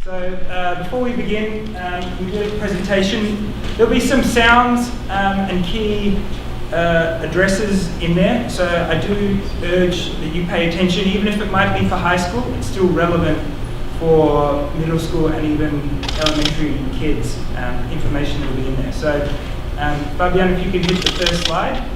Before we begin, we do a presentation. There'll be some sounds and key addresses in there, so I do urge that you pay attention, even if it might be for high school, it's still relevant for middle school and even elementary kids. Information will be in there. So, Fabian, if you could hit the first slide.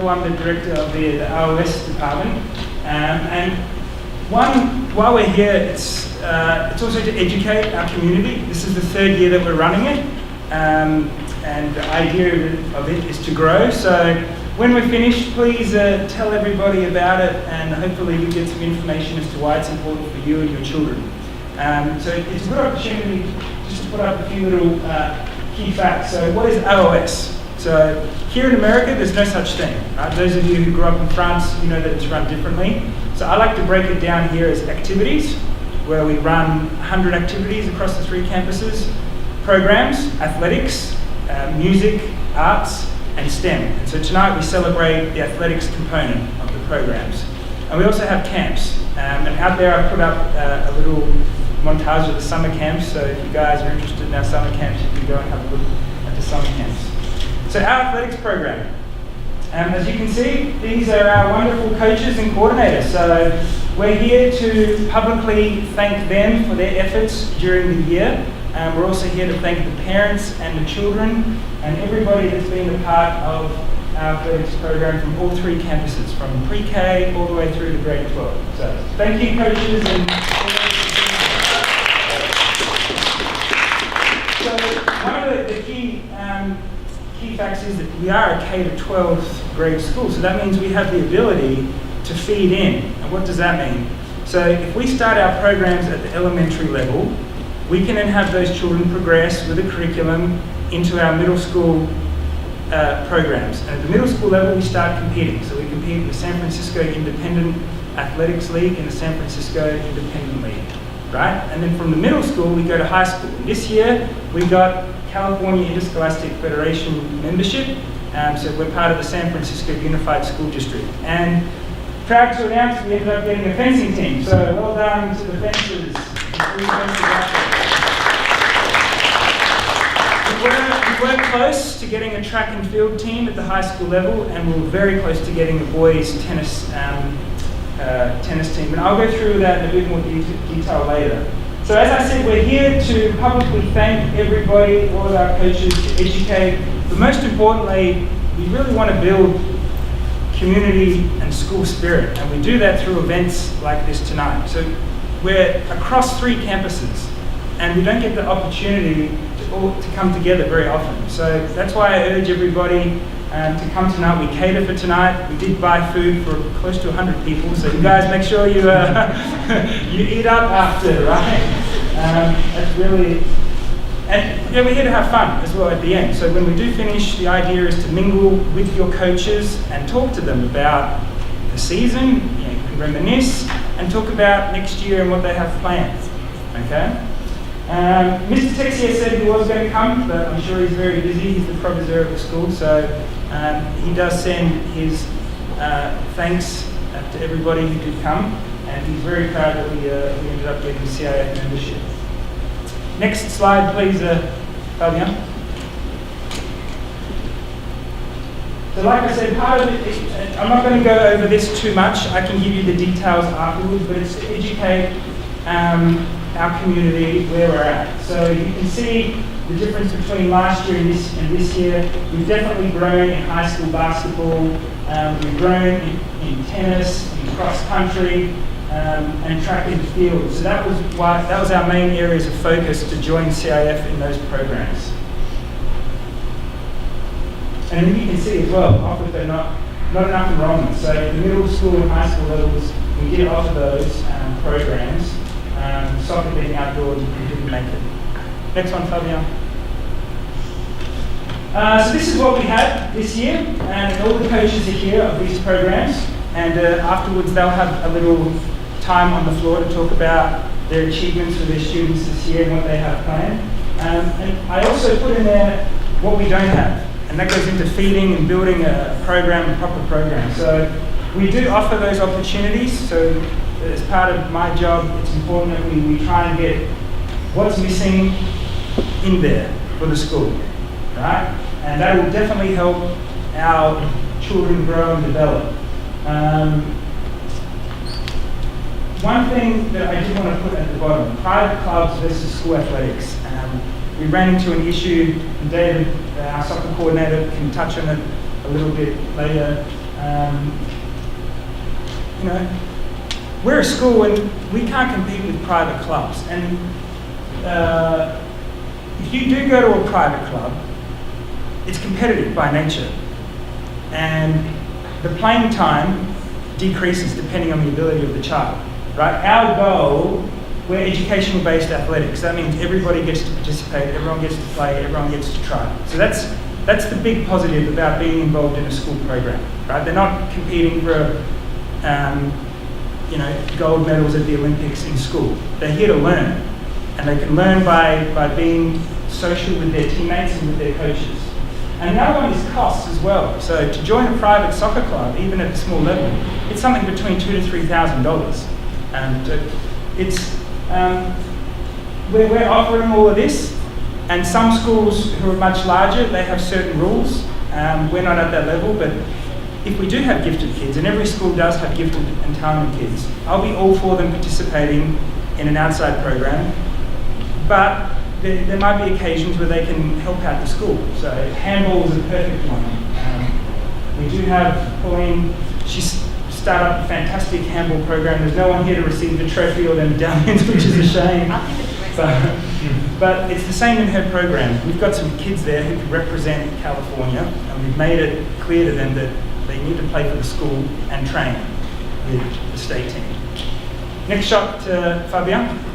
I'm the director of the LFSF department, and while we're here, it's also to educate our community. This is the third year that we're running it, and the idea of it is to grow. So when we're finished, please tell everybody about it, and hopefully you get some information as to why it's important for you and your children. So it's a good opportunity just to put up a few little key facts. So what is LOS? So here in America, there's no such thing. Right? Those of you who grew up in France, you know that it's run differently. So I like to break it down here as activities, where we run 100 activities across the 3 campuses, programs, athletics, music, arts, and STEM. And so tonight we celebrate the athletics component of the programs. And we also have camps. And out there I put up a little montage of the summer camps, so if you guys are interested in our summer camps, you can go and have a look at the summer camps. So our athletics program, as you can see, these are our wonderful coaches and coordinators. So we're here to publicly thank them for their efforts during the year. We're also here to thank the parents and the children and everybody that's been a part of our athletics program from all 3 campuses, from pre-K all the way through to grade 12. So thank you, coaches. So one of the key facts is that we are a K-12 grade school, so that means we have the ability to feed in. And what does that mean? So if we start our programs at the elementary level, we can then have those children progress with a curriculum into our middle school programs. And at the middle school level, we start competing. So we compete with the San Francisco Independent Athletics League and the San Francisco Independent League, right? And then from the middle school, we go to high school. And this year, we got California Interscholastic Federation membership, so we're part of the San Francisco Unified School District. And proud to announce we ended up getting a fencing team, so well done to the fencers. We were close to getting a track and field team at the high school level, and we were very close to getting a boys tennis team. And I'll go through that in a bit more detail later. So as I said, we're here to publicly thank everybody, all of our coaches, to educate, but most importantly, we really want to build community and school spirit, and we do that through events like this tonight. So we're across 3 campuses, and we don't get the opportunity to come together very often. So that's why I urge everybody to come tonight. We cater for tonight. We did buy food for close to 100 people, so you guys make sure you you eat up after, right? That's really, and yeah, we're here to have fun as well at the end. So when we do finish, the idea is to mingle with your coaches and talk to them about the season. You know, you can reminisce and talk about next year and what they have planned. Okay. Mr. Texier said he was going to come, but I'm sure he's very busy. He's the provisor of the school, so he does send his thanks to everybody who did come, and he's very proud that we ended up getting CIF membership. Next slide, please, Fabian. So like I said, part of it, I'm not going to go over this too much. I can give you the details afterwards, but it's to educate our community where we're at. So you can see the difference between last year and this year. We've definitely grown in high school basketball. We've grown in tennis, in cross country, and track and field. So that was our main areas of focus to join CIF in those programs. And then you can see as well, often they're not enough enrollment. So the middle school and high school levels, we did offer those programs. Soccer being outdoors, we didn't make it. Next one, Fabian. So this is what we had this year, and all the coaches are here of these programs, and afterwards they'll have a little time on the floor to talk about their achievements with their students this year and what they have planned. And I also put in there what we don't have, and that goes into feeding and building a program, a proper program. So we do offer those opportunities, so as part of my job, it's important that we try and get what's missing in there for the school, right? And that will definitely help our children grow and develop. One thing that I did want to put at the bottom, private clubs versus school athletics. We ran into an issue, and David, our soccer coordinator, can touch on it a little bit later. We're a school and we can't compete with private clubs. And if you do go to a private club, it's competitive by nature. And the playing time decreases depending on the ability of the child, right? Our goal, we're educational-based athletics. That means everybody gets to participate, everyone gets to play, everyone gets to try. So that's the big positive about being involved in a school program, right? They're not competing for gold medals at the Olympics in school. They're here to learn, and they can learn by being social with their teammates and with their coaches. And the other one is costs as well. So to join a private soccer club, even at a small level, it's something between $2,000 to $3,000. And we're offering all of this, and some schools who are much larger, they have certain rules. We're not at that level, but if we do have gifted kids, and every school does have gifted and talented kids, I'll be all for them participating in an outside program, but there might be occasions where they can help out the school. So handball is a perfect one. We do have Pauline, she's started up a fantastic handball program. There's no one here to receive the trophy or the medallions, which is a shame. But it's the same in her program. We've got some kids there who can represent California, and we've made it clear to them that they need to play for the school and train with the state team. Next shot, Fabian.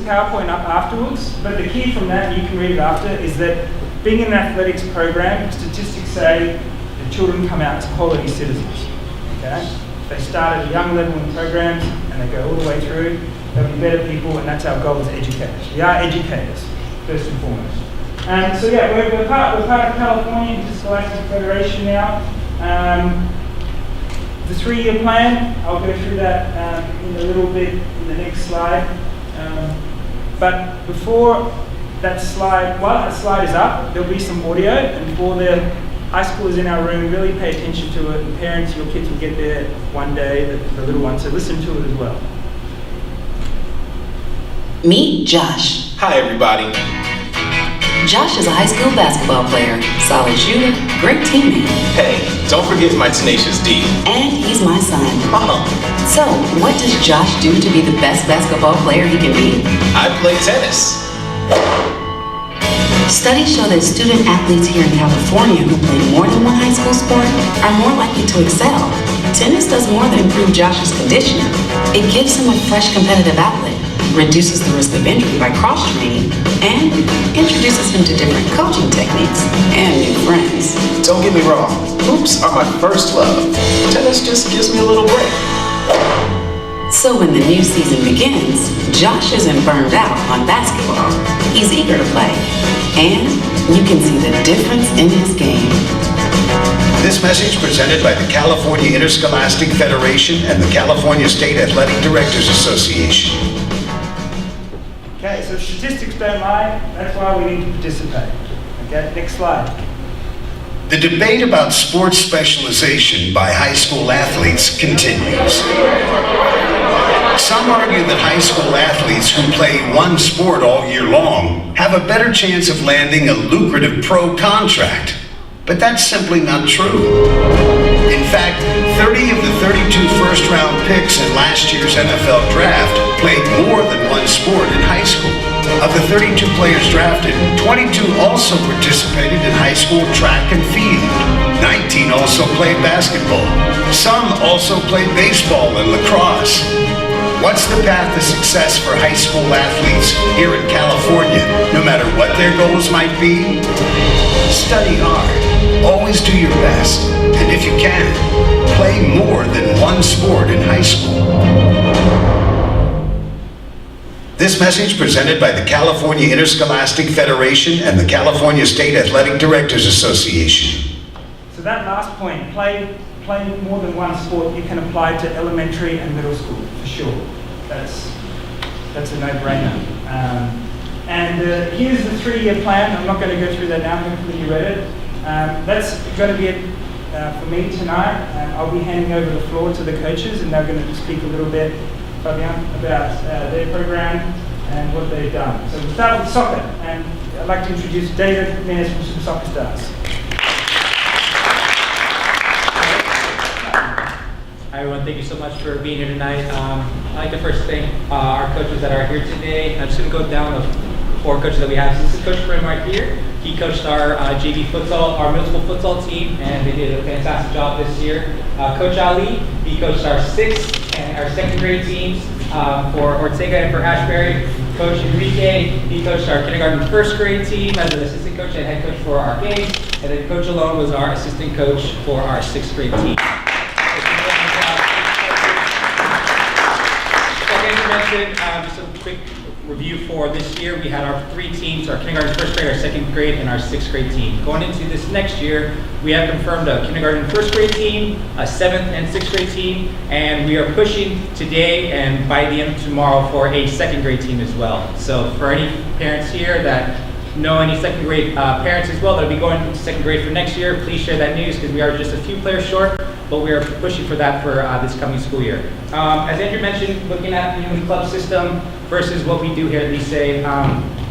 PowerPoint up afterwards, but the key from that, you can read it after, is that being in an athletics program, statistics say the children come out as quality citizens. Okay? They start at a young level in programs and they go all the way through. they'll be better people, and that's our goal as educators. We are educators, first and foremost. So yeah, we're part of California Interscholastic Federation now. The 3-year plan, I'll go through that in a little bit in the next slide. But before that slide, while that slide is up, there'll be some audio, and for the high schoolers in our room, really pay attention to it, and parents, your kids will get there one day, the little ones, so listen to it as well. Meet Josh. Hi, everybody. Josh is a high school basketball player, solid shooter, great teammate. Hey, don't forget my tenacious D. And he's my son. Uh-huh. So, what does Josh do to be the best basketball player he can be? I play tennis. Studies show that student athletes here in California who play more than one high school sport are more likely to excel. Tennis does more than improve Josh's condition. It gives him a fresh competitive outlet, reduces the risk of injury by cross-training, and introduces him to different coaching techniques and new friends. Don't get me wrong, hoops are my first love. Tennis just gives me a little break. So when the new season begins, Josh isn't burned out on basketball. He's eager to play, and you can see the difference in his game. This message presented by the California Interscholastic Federation and the California State Athletic Directors Association. Okay, so statistics don't lie, that's why we need to participate. Okay, next slide. The debate about sports specialization by high school athletes continues. Some argue that high school athletes who play one sport all year long have a better chance of landing a lucrative pro contract. But that's simply not true. In fact, 30 of the 32 first-round picks in last year's NFL draft played more than one sport in high school. Of the 32 players drafted, 22 also participated in high school track and field. 19 also played basketball. Some also played baseball and lacrosse. What's the path to success for high school athletes here in California, no matter what their goals might be? Study hard. Always do your best. And if you can, play more than one sport in high school. This message presented by the California Interscholastic Federation and the California State Athletic Directors Association. So that last point, play more than one sport, you can apply to elementary and middle school, for sure. That's a no-brainer. And here's the 3-year plan. I'm not going to go through that now, hopefully you read it. That's going to be it for me tonight. I'll be handing over the floor to the coaches, and they're going to speak a little bit, Fabian, about their program and what they've done. So we'll start with soccer, and I'd like to introduce David Mears from Super Soccer Stars. Hi everyone, thank you so much for being here tonight. I'd like to first thank our coaches that are here today. I'm just going to go down the 4 coaches that we have. So this is Coach Brim right here. He coached our JV futsal, our middle school futsal team, and they did a fantastic job this year. Coach Ali, he coached our 6th and our 2nd grade teams for Ortega and for Ashbury. Coach Enrique, he coached our kindergarten 1st grade team as an assistant coach and head coach for our games. And then Coach Alone was our assistant coach for our 6th grade team. Just a quick review for this year. We had our 3 teams, our kindergarten 1st grade, our 2nd grade, and our 6th grade team. Going into this next year, we have confirmed a kindergarten 1st grade team, a 7th and 6th grade team, and we are pushing today and by the end of tomorrow for a 2nd grade team as well. So for any parents here that know any 2nd grade parents as well that will be going into 2nd grade for next year, please share that news because we are just a few players short, but we are pushing for that for this coming school year. As Andrew mentioned, looking at the club system versus what we do here at Lycée,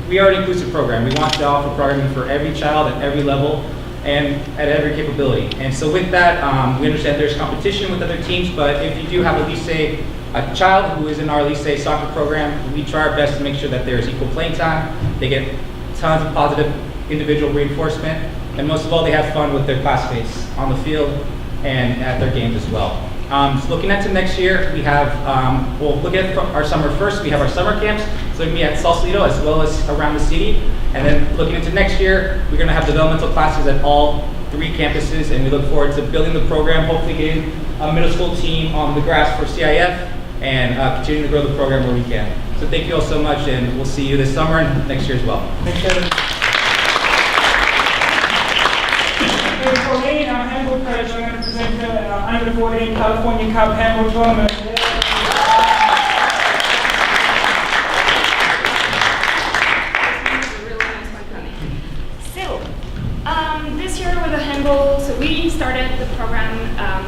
we are an inclusive program. We want to offer programming for every child at every level and at every capability. And so with that, we understand there's competition with other teams, but if you do have a child who is in our Lycée soccer program, we try our best to make sure that there's equal playing time. They get tons of positive individual reinforcement, and most of all, they have fun with their classmates on the field and at their games as well. So looking at to next year, we have, we'll look at our summer first. We have our summer camps, so we can be at Sausalito as well as around the city. And then looking into next year, we're going to have developmental classes at all 3 campuses, and we look forward to building the program, hopefully getting a middle school team on the grass for CIF, and continue to grow the program where we can. So thank you all so much, and we'll see you this summer and next year as well. Thank you. Okay, for me, our handball coach, I'm going to present our under 14 California Cup handball tournament. This year with the handball, so we started the program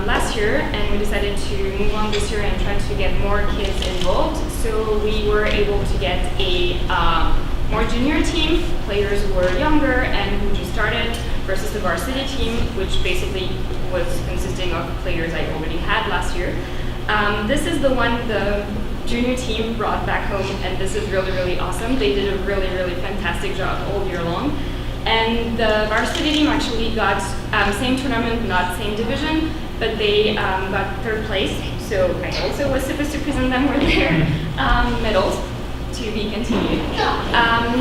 last year, and we decided to move on this year and try to get more kids involved. So we were able to get a more junior team, players who were younger and who just started, versus the varsity team, which basically was consisting of players I already had last year. This is the one the junior team brought back home, and this is really, really awesome. They did a really, really fantastic job all year long. And the varsity team actually got same tournament, not same division, but they got third place. So I also was supposed to present them with their medals to be continued.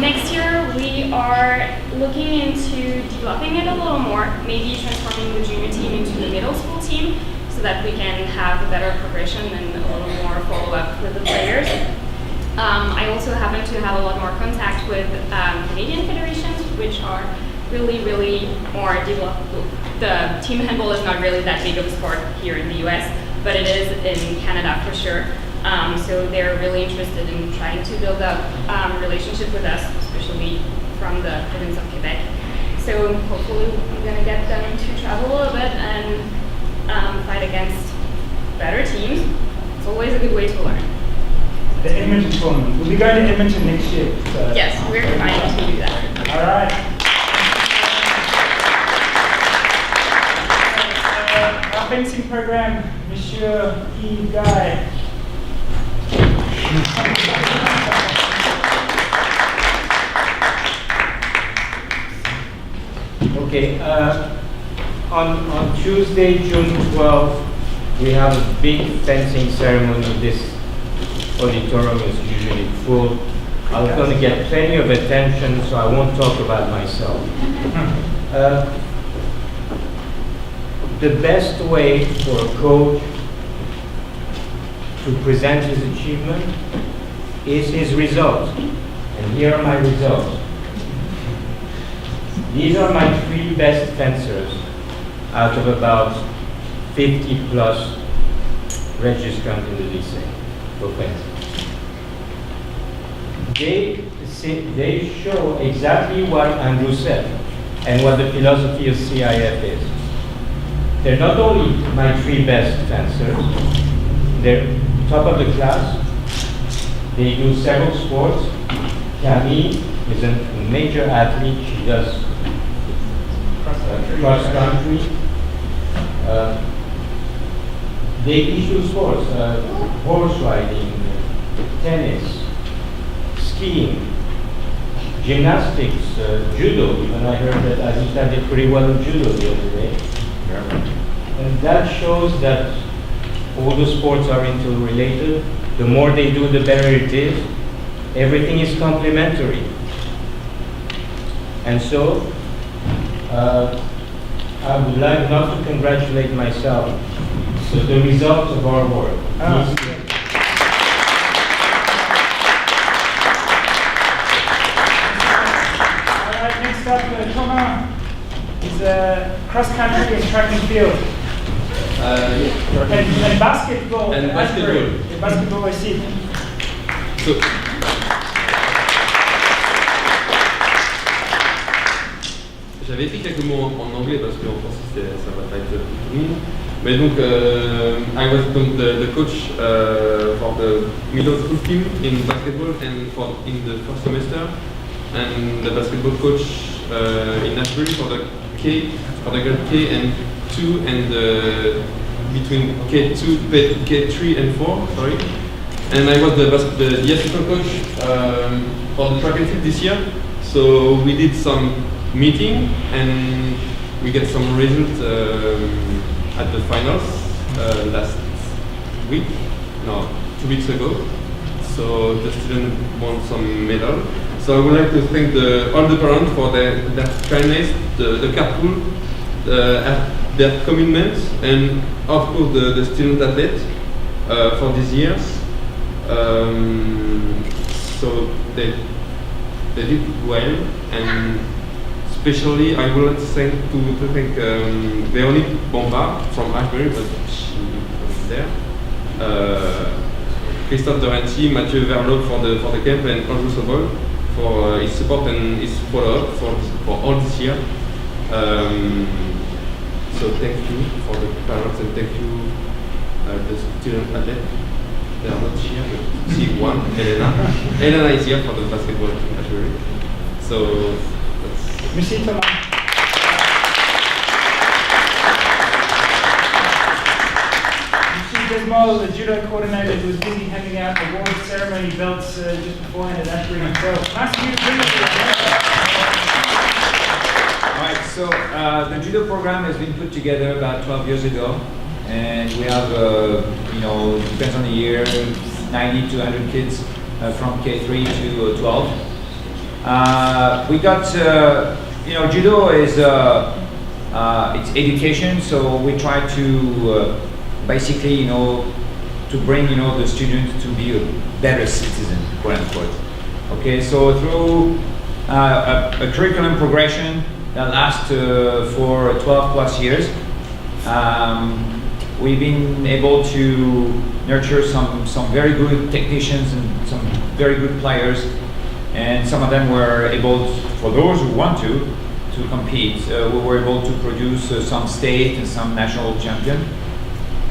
Next year we are looking into developing it a little more, maybe transforming the junior team into the middle school team so that we can have a better progression and a little more follow-up with the players. I also happen to have a lot more contact with Canadian federations, which are really, really more developed. The team handball is not really that big of a sport here in the US, but it is in Canada for sure. So they're really interested in trying to build up relationship with us, especially from the province of Quebec. So hopefully I'm gonna get them to travel a little bit and fight against better teams. It's always a good way to learn. The Edmonton tournament. We'll be going to Edmonton next year. So. Yes, we're trying to do that. All right. Our fencing program, Monsieur Yves Guy. Okay, on Tuesday, June 12th, we have a big fencing ceremony. This auditorium is usually full. I was going to get plenty of attention, so I won't talk about myself. The best way for a coach to present his achievement is his results. And here are my results. These are my 3 best fencers out of about 50 plus registrants in the lycée for fencing. They show exactly what Andrew said and what the philosophy of CIF is. They're not only my 3 best fencers, they're top of the class. They do several sports. Camille is a major athlete. She does cross country. They issue sports, horse riding, tennis, skiing, gymnastics, judo. Even I heard that Azita did pretty well in judo the other day. And that shows that all the sports are interrelated. The more they do, the better it is. Everything is complementary. And so, I would like not to congratulate myself. So the results of our work. All right, next up, Thomas is cross country and track and field. And basketball. And basketball. And basketball, I see. So, j'avais écrit quelques mots en anglais parce qu'en français ça va pas être tout le monde. Mais donc, I was the coach for the middle school team in basketball and in the first semester, and the basketball coach in Nashville for the grade K and 2 and between K2, K3 and 4. Sorry, and I was the assistant coach for the track and field this year. So we did some meeting and we get some results at the finals last week, no, 2 weeks ago. So the student won some medal. So I would like to thank all the parents for their kindness, the carpool, their commitment, and of course the student athlete for these years. So they did well, and especially I would like to thank Véronique Bombard from Ashbury, but she wasn't there. Christophe Dorenti, Mathieu Verlot for the camp, and Andrew Sobol for his support and his follow-up for all this year. So thank you for the parents, and thank you the student athletes. They are not here, but see one, Elena. Elena is here for the basketball team actually. So that's... Merci Thomas. Desmond, the judo coordinator, was busy handing out award ceremony belts just beforehand at Ashbury himself. Nice of you to bring us here. All right, so the judo program has been put together about 12 years ago, and we have, depends on the year, 90 to 100 kids from K3 to 12. We got, judo is it's education, so we try to basically, to bring, the student to be a better citizen, quote unquote. Okay, so through a curriculum progression that lasts for 12 plus years, we've been able to nurture some very good technicians and some very good players, and some of them were able, for those who want to compete, we were able to produce some state and some national champion.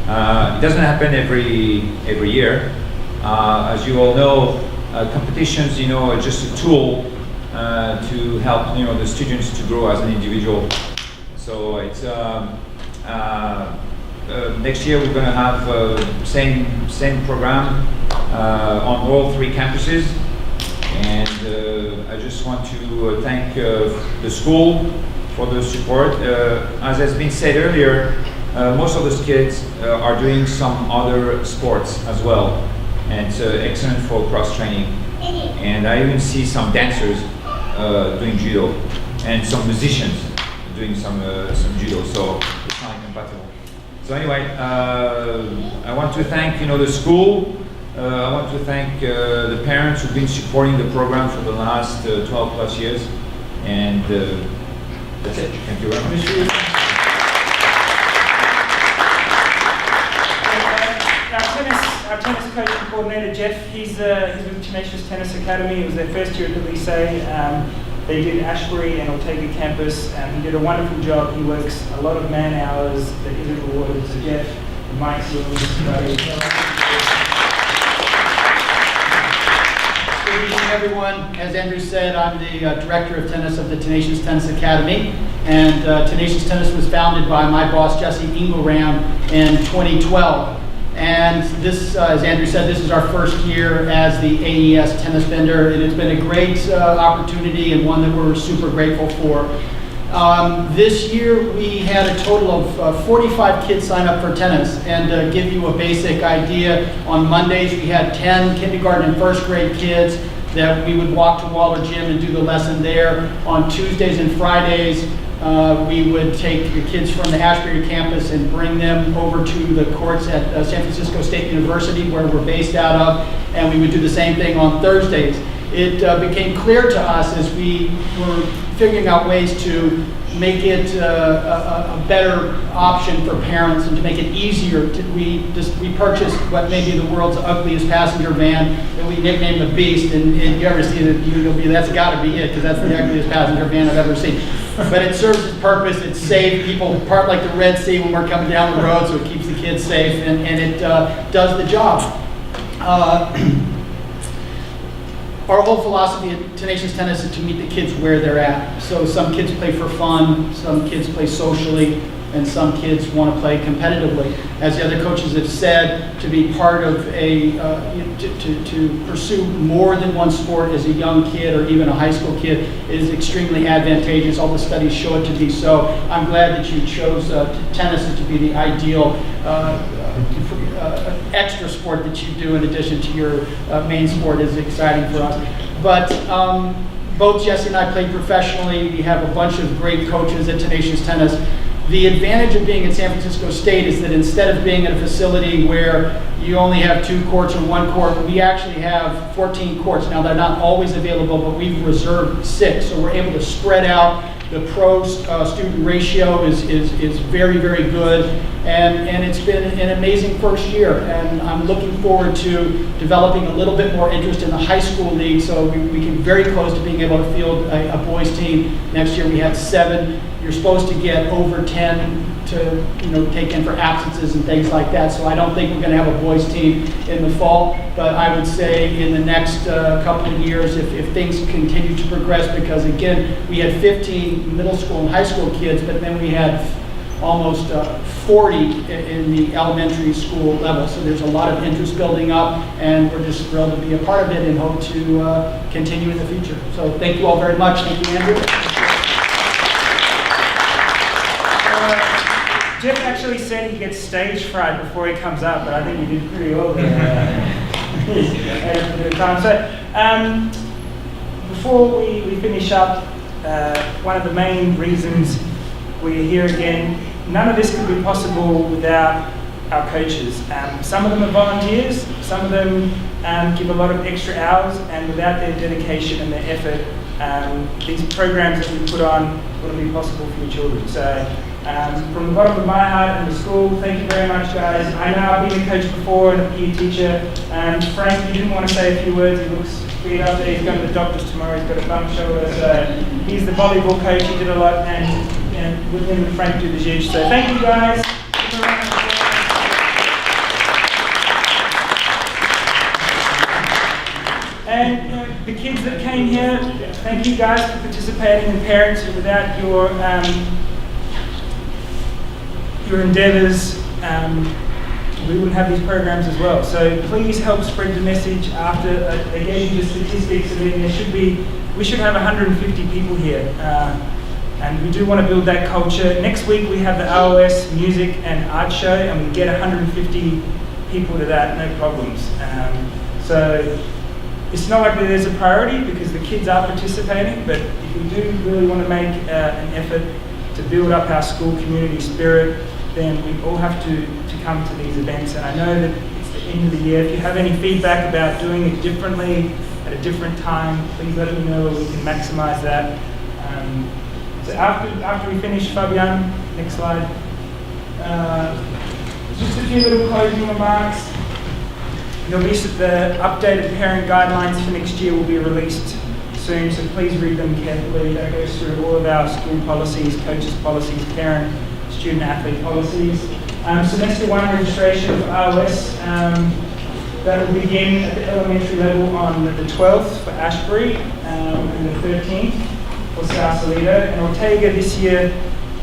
It doesn't happen every year. As you all know, competitions, are just a tool to help, the students to grow as an individual. So it's next year we're going to have same program on all 3 campuses, and I just want to thank the school for the support. As has been said earlier, most of those kids are doing some other sports as well, and it's excellent for cross training. And I even see some dancers doing judo, and some musicians doing some judo, so it's not incompatible. So anyway, I want to thank the school. I want to thank the parents who've been supporting the program for the last 12 plus years, and that's it. Thank you very much. Our tennis coach and coordinator, Jeff, he's with Tenacious Tennis Academy. It was their first year at the lycée. They did Ashbury and Ortega campus, and he did a wonderful job. He works a lot of man hours that isn't rewarded. So Jeff, Mike's yours. Good evening, everyone. As Andrew said, I'm the director of tennis of the Tenacious Tennis Academy, and Tenacious Tennis was founded by my boss, Jesse Ingelram, in 2012. And this, as Andrew said, this is our first year as the AES tennis vendor. It has been a great opportunity, and one that we're super grateful for. This year we had a total of 45 kids sign up for tennis, and to give you a basic idea, on Mondays we had 10 kindergarten and first grade kids that we would walk to Waller Gym and do the lesson there. On Tuesdays and Fridays we would take the kids from the Ashbury campus and bring them over to the courts at San Francisco State University, where we're based out of, and we would do the same thing on Thursdays. It became clear to us as we were figuring out ways to make it a better option for parents and to make it easier. We purchased what may be the world's ugliest passenger van that we nicknamed the Beast, and you ever see it, you'll be, that's got to be it, because that's the ugliest passenger van I've ever seen. But it serves its purpose. It's safe. People part like the Red Sea when we're coming down the road, so it keeps the kids safe, and it does the job. Our whole philosophy at Tenacious Tennis is to meet the kids where they're at. So some kids play for fun, some kids play socially, and some kids want to play competitively. As the other coaches have said, to be part of to pursue more than one sport as a young kid or even a high school kid is extremely advantageous. All the studies show it to be so. I'm glad that you chose tennis to be the ideal extra sport that you do in addition to your main sport. Is exciting for us. But both Jesse and I played professionally. We have a bunch of great coaches at Tenacious Tennis. The advantage of being at San Francisco State is that instead of being at a facility where you only have 2 courts or 1 court, we actually have 14 courts. Now, they're not always available, but we've reserved 6, so we're able to spread out. The pro-student ratio is very, very good, and it's been an amazing first year, and I'm looking forward to developing a little bit more interest in the high school league, so we can very close to being able to field a boys team. Next year we had 7. You're supposed to get over 10 to take in for absences and things like that, so I don't think we're going to have a boys team in the fall, but I would say in the next couple of years, if things continue to progress, because again, we had 15 middle school and high school kids, but then we had almost 40 in the elementary school level, so there's a lot of interest building up, and we're just thrilled to be a part of it and hope to continue in the future. So thank you all very much. Thank you, Andrew. Jeff actually said he gets stage fright before he comes up, but I think he did pretty well there. So, before we finish up, one of the main reasons we're here again, none of this could be possible without our coaches. Some of them are volunteers, some of them give a lot of extra hours, and without their dedication and their effort, these programs that we put on wouldn't be possible for your children. So, from the bottom of my heart and the school, thank you very much, guys. I know I've been a coach before and a PE teacher. Frank, you didn't want to say a few words. He looks beat up there. He's going to the doctors tomorrow. He's got a bum shoulder. So he's the volleyball coach. He did a lot, and with him and Frank do the jiu. So thank you, guys. And the kids that came here, thank you guys for participating, and parents. Without your endeavours, we wouldn't have these programs as well. So please help spread the message. After I gave you the statistics, I mean, we should have 150 people here, and we do want to build that culture. Next week we have the OOS music and art show, and we get 150 people to that, no problems. So it's not like there's a priority because the kids are participating, but if we do really want to make an effort to build up our school community spirit, then we all have to come to these events. And I know that it's the end of the year. If you have any feedback about doing it differently at a different time, please let me know, we can maximize that. So after we finish, Fabian, next slide. Just a few little closing remarks. There'll be the updated parent guidelines for next year will be released soon, so please read them carefully. That goes through all of our school policies, coaches policies, parent, student athlete policies. Semester 1 registration for ROS, that will begin at the elementary level on the 12th for Ashbury and the 13th for Sausalito. And Ortega this year,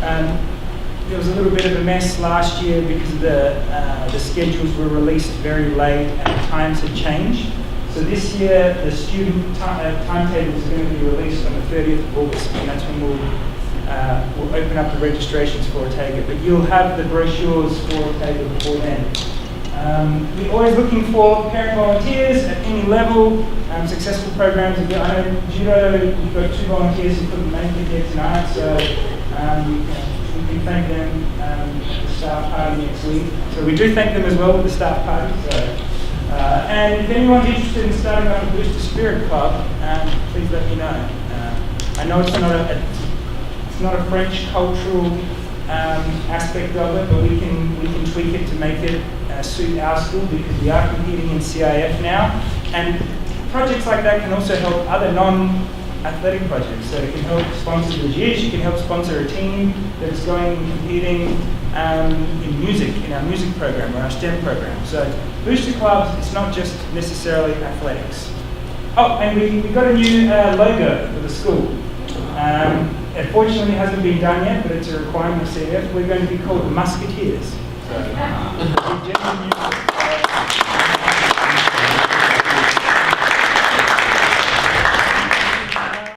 there was a little bit of a mess last year because the schedules were released very late and the times had changed. So this year, the student timetable is going to be released on the 30th of August, and that's when we'll open up the registrations for Ortega. But you'll have the brochures for Ortega before then. We're always looking for parent volunteers at any level, successful programs. I know Judo, we've got 2 volunteers who couldn't make it here tonight, so we can thank them at the staff party next week. So we do thank them as well with the staff party. So. And if anyone's interested in starting up a Booster Spirit Club, please let me know. I know it's not a French cultural aspect of it, but we can tweak it to make it suit our school because we are competing in CIF now. And projects like that can also help other non-athletic projects. So it can help sponsor the GIS, you can help sponsor a team that's going and competing in music, in our music program or our STEM program. So Booster Clubs, it's not just necessarily athletics. Oh, and we got a new logo for the school. Unfortunately, it hasn't been done yet, but it's a requirement of CF. We're going to be called the Musketeers. So,